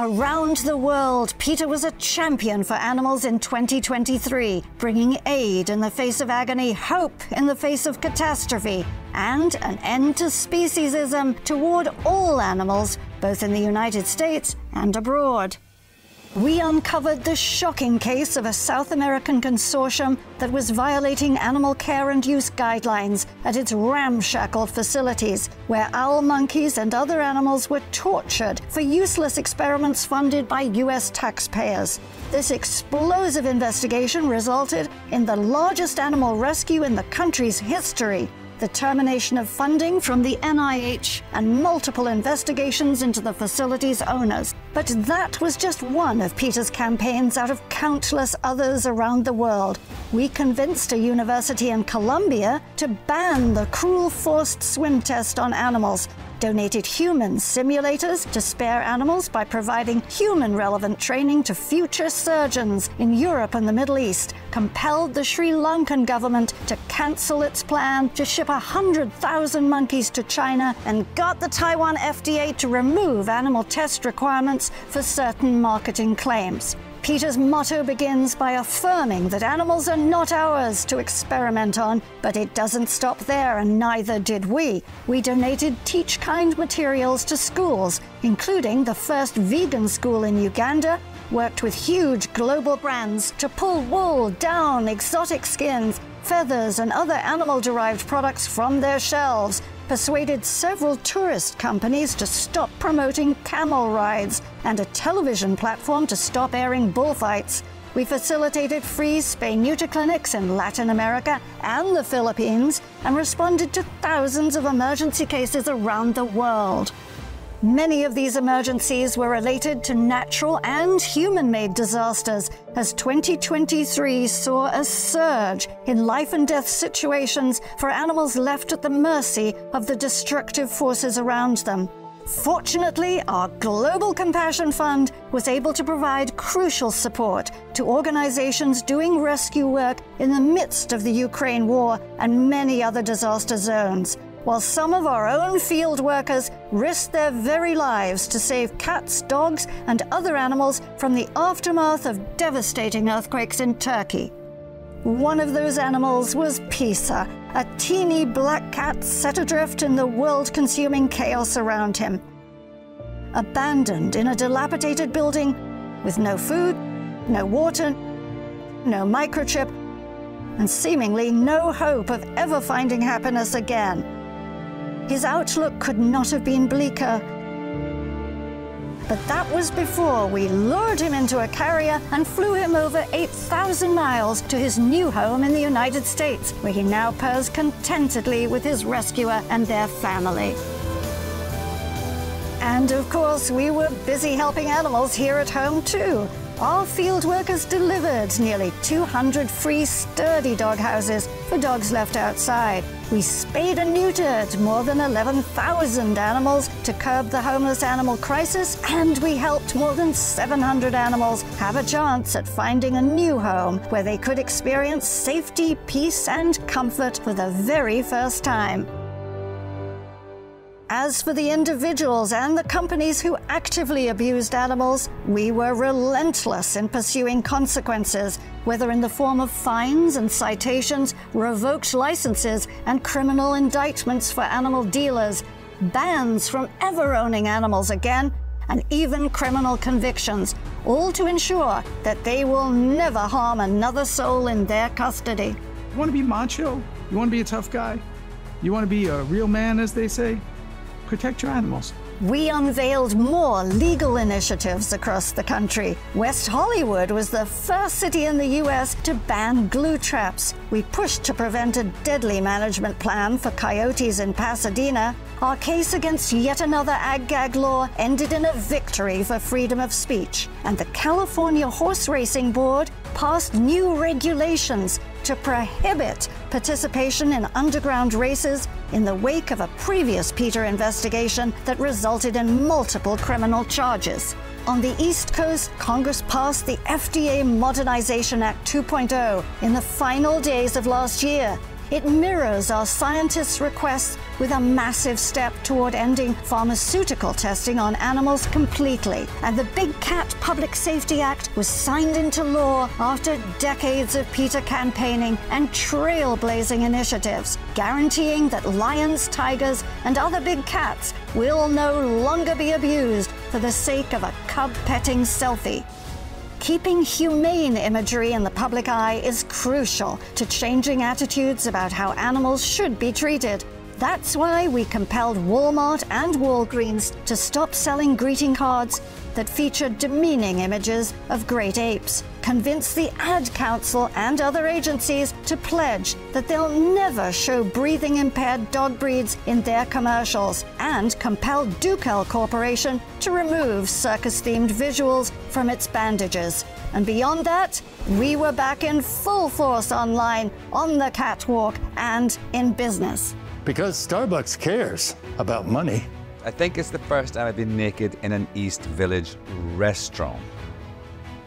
Around the world, PETA was a champion for animals in 2023, bringing aid in the face of agony, hope in the face of catastrophe, and an end to speciesism toward all animals, both in the United States and abroad. We uncovered the shocking case of a South American consortium that was violating animal care and use guidelines at its ramshackle facilities, where owl monkeys and other animals were tortured for useless experiments funded by US taxpayers. This explosive investigation resulted in the largest animal rescue in the country's history, the termination of funding from the NIH, and multiple investigations into the facility's owners. But that was just one of PETA's campaigns out of countless others around the world. We convinced a university in Colombia to ban the cruel forced swim test on animals, donated human simulators to spare animals by providing human-relevant training to future surgeons in Europe and the Middle East, compelled the Sri Lankan government to cancel its plan to ship 100,000 monkeys to China, and got the Taiwan FDA to remove animal test requirements for certain marketing claims. PETA's motto begins by affirming that animals are not ours to experiment on, but it doesn't stop there, and neither did we. We donated Teach Kind materials to schools, including the first vegan school in Uganda, worked with huge global brands to pull wool, down, exotic skins, feathers, and other animal-derived products from their shelves, persuaded several tourist companies to stop promoting camel rides, and a television platform to stop airing bullfights. We facilitated free spay-neuter clinics in Latin America and the Philippines, and responded to thousands of emergency cases around the world. Many of these emergencies were related to natural and human-made disasters, as 2023 saw a surge in life-and-death situations for animals left at the mercy of the destructive forces around them. Fortunately, our Global Compassion Fund was able to provide crucial support to organizations doing rescue work in the midst of the Ukraine war and many other disaster zones, while some of our own field workers risked their very lives to save cats, dogs, and other animals from the aftermath of devastating earthquakes in Turkey. One of those animals was Pisa, a teeny black cat set adrift in the world-consuming chaos around him. Abandoned in a dilapidated building with no food, no water, no microchip, and seemingly no hope of ever finding happiness again. His outlook could not have been bleaker. But that was before we lured him into a carrier and flew him over 8,000 miles to his new home in the United States, where he now purrs contentedly with his rescuer and their family. And of course, we were busy helping animals here at home too. Our field workers delivered nearly 200 free sturdy dog houses for dogs left outside. We spayed and neutered more than 11,000 animals to curb the homeless animal crisis, and we helped more than 700 animals have a chance at finding a new home where they could experience safety, peace, and comfort for the very first time. As for the individuals and the companies who actively abused animals, we were relentless in pursuing consequences, whether in the form of fines and citations, revoked licenses, and criminal indictments for animal dealers, bans from ever owning animals again, and even criminal convictions, all to ensure that they will never harm another soul in their custody. You want to be macho? You want to be a tough guy? You want to be a real man, as they say? Protect your animals. We unveiled more legal initiatives across the country. West Hollywood was the first city in the U.S. to ban glue traps. We pushed to prevent a deadly management plan for coyotes in Pasadena. Our case against yet another ag-gag law ended in a victory for freedom of speech. And the California Horse Racing Board passed new regulations to prohibit participation in underground races in the wake of a previous PETA investigation that resulted in multiple criminal charges. On the East Coast, Congress passed the FDA Modernization Act 2.0 in the final days of last year. It mirrors our scientists' requests with a massive step toward ending pharmaceutical testing on animals completely. And the Big Cat Public Safety Act was signed into law after decades of PETA campaigning and trailblazing initiatives, guaranteeing that lions, tigers, and other big cats will no longer be abused for the sake of a cub-petting selfie. Keeping humane imagery in the public eye is crucial to changing attitudes about how animals should be treated. That's why we compelled Walmart and Walgreens to stop selling greeting cards that featured demeaning images of great apes, convinced the Ad Council and other agencies to pledge that they'll never show breathing-impaired dog breeds in their commercials, and compelled Dukel Corporation to remove circus-themed visuals from its bandages. And beyond that, we were back in full force online, on the catwalk, and in business. Because Starbucks cares about money. I think it's the first time I've been naked in an East Village restaurant.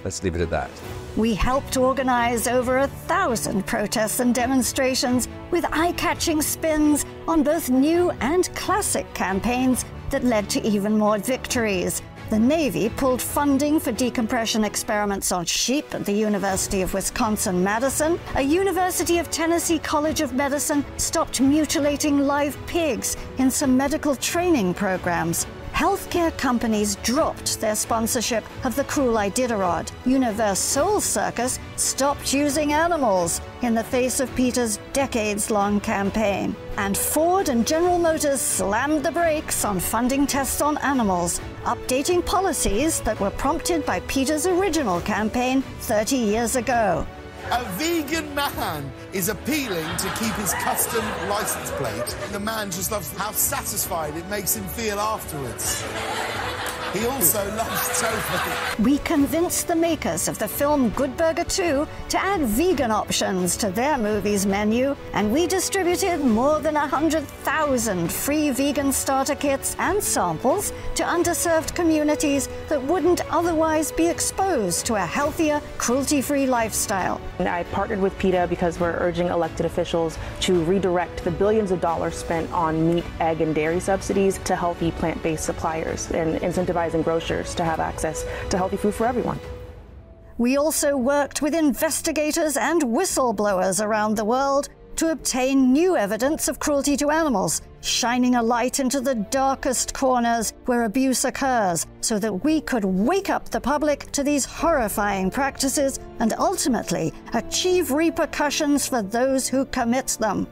Let's leave it at that. We helped organize over 1,000 protests and demonstrations with eye-catching spins on both new and classic campaigns that led to even more victories. The Navy pulled funding for decompression experiments on sheep at the University of Wisconsin-Madison. A University of Tennessee College of Medicine stopped mutilating live pigs in some medical training programs. Healthcare companies dropped their sponsorship of the cruel Iditarod. Universal Circus stopped using animals in the face of PETA's decades-long campaign. And Ford and General Motors slammed the brakes on funding tests on animals, updating policies that were prompted by PETA's original campaign 30 years ago. A vegan man is appealing to keep his custom license plate. The man just loves how satisfied it makes him feel afterwards. He also loves tofu. We convinced the makers of the film Good Burger 2 to add vegan options to their movie's menu, and we distributed more than 100,000 free vegan starter kits and samples to underserved communities that wouldn't otherwise be exposed to a healthier, cruelty-free lifestyle. I partnered with PETA because we're urging elected officials to redirect the billions of dollars spent on meat, egg, and dairy subsidies to healthy plant-based suppliers and incentivizing grocers to have access to healthy food for everyone. We also worked with investigators and whistleblowers around the world to obtain new evidence of cruelty to animals, shining a light into the darkest corners where abuse occurs so that we could wake up the public to these horrifying practices and ultimately achieve repercussions for those who commit them.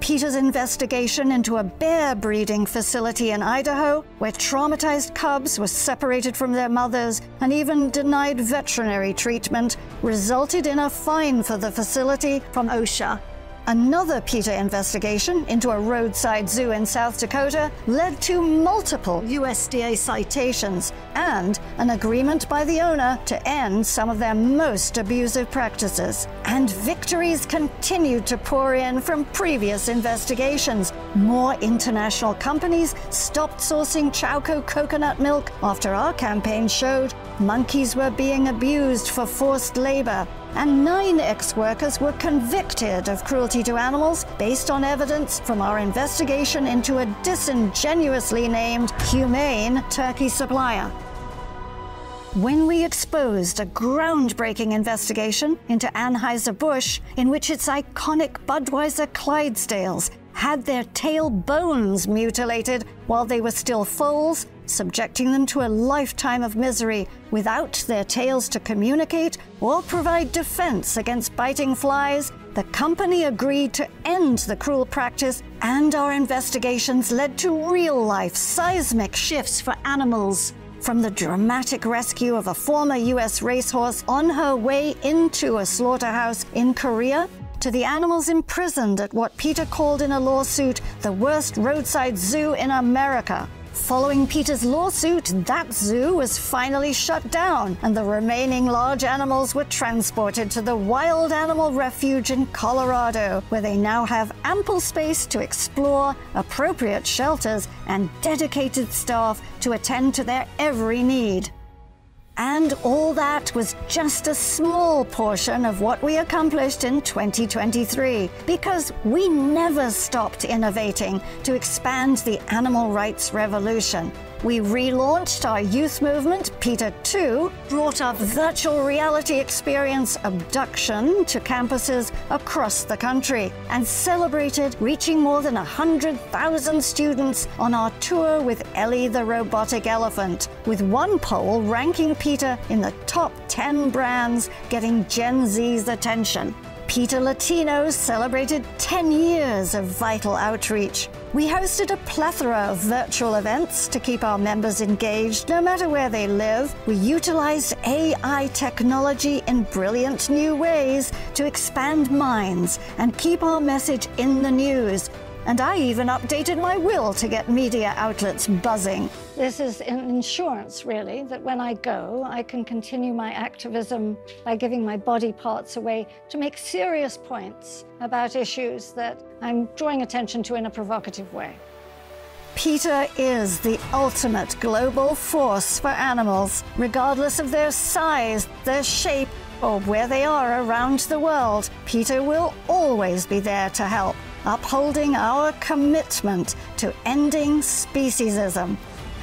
PETA's investigation into a bear breeding facility in Idaho, where traumatized cubs were separated from their mothers and even denied veterinary treatment, resulted in a fine for the facility from OSHA. Another PETA investigation into a roadside zoo in South Dakota led to multiple USDA citations and an agreement by the owner to end some of their most abusive practices. And victories continued to pour in from previous investigations. More international companies stopped sourcing Chowco coconut milk after our campaign showed monkeys were being abused for forced labor. And 9 ex-workers were convicted of cruelty to animals based on evidence from our investigation into a disingenuously named Humane turkey supplier. When we exposed a groundbreaking investigation into Anheuser-Busch, in which its iconic Budweiser Clydesdales had their tail bones mutilated while they were still foals, subjecting them to a lifetime of misery without their tails to communicate or provide defense against biting flies, the company agreed to end the cruel practice, and our investigations led to real-life seismic shifts for animals. From the dramatic rescue of a former U.S. racehorse on her way into a slaughterhouse in Korea, to the animals imprisoned at what PETA called in a lawsuit the worst roadside zoo in America. Following PETA's lawsuit, that zoo was finally shut down, and the remaining large animals were transported to the Wild Animal Refuge in Colorado, where they now have ample space to explore, appropriate shelters, and dedicated staff to attend to their every need. And all that was just a small portion of what we accomplished in 2023, because we never stopped innovating to expand the animal rights revolution. We relaunched our youth movement, PETA 2, brought our virtual reality experience Abduction to campuses across the country, and celebrated reaching more than 100,000 students on our tour with Ellie the Robotic Elephant, with one poll ranking PETA in the top 10 brands getting Gen Z's attention. PETA Latinos celebrated 10 years of vital outreach. We hosted a plethora of virtual events to keep our members engaged no matter where they live. We utilized AI technology in brilliant new ways to expand minds and keep our message in the news. And I even updated my will to get media outlets buzzing. This is an insurance, really, that when I go, I can continue my activism by giving my body parts away to make serious points about issues that I'm drawing attention to in a provocative way. PETA is the ultimate global force for animals, regardless of their size, their shape, or where they are around the world. PETA will always be there to help, upholding our commitment to ending speciesism.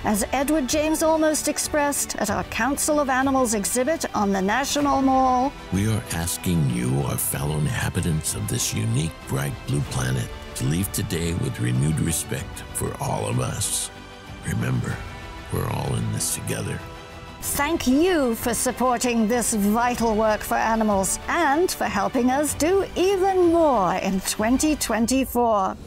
As Edward James Olmos expressed at our Council of Animals exhibit on the National Mall, we are asking you, our fellow inhabitants of this unique, bright blue planet, to leave today with renewed respect for all of us. Remember, we're all in this together. Thank you for supporting this vital work for animals and for helping us do even more in 2024.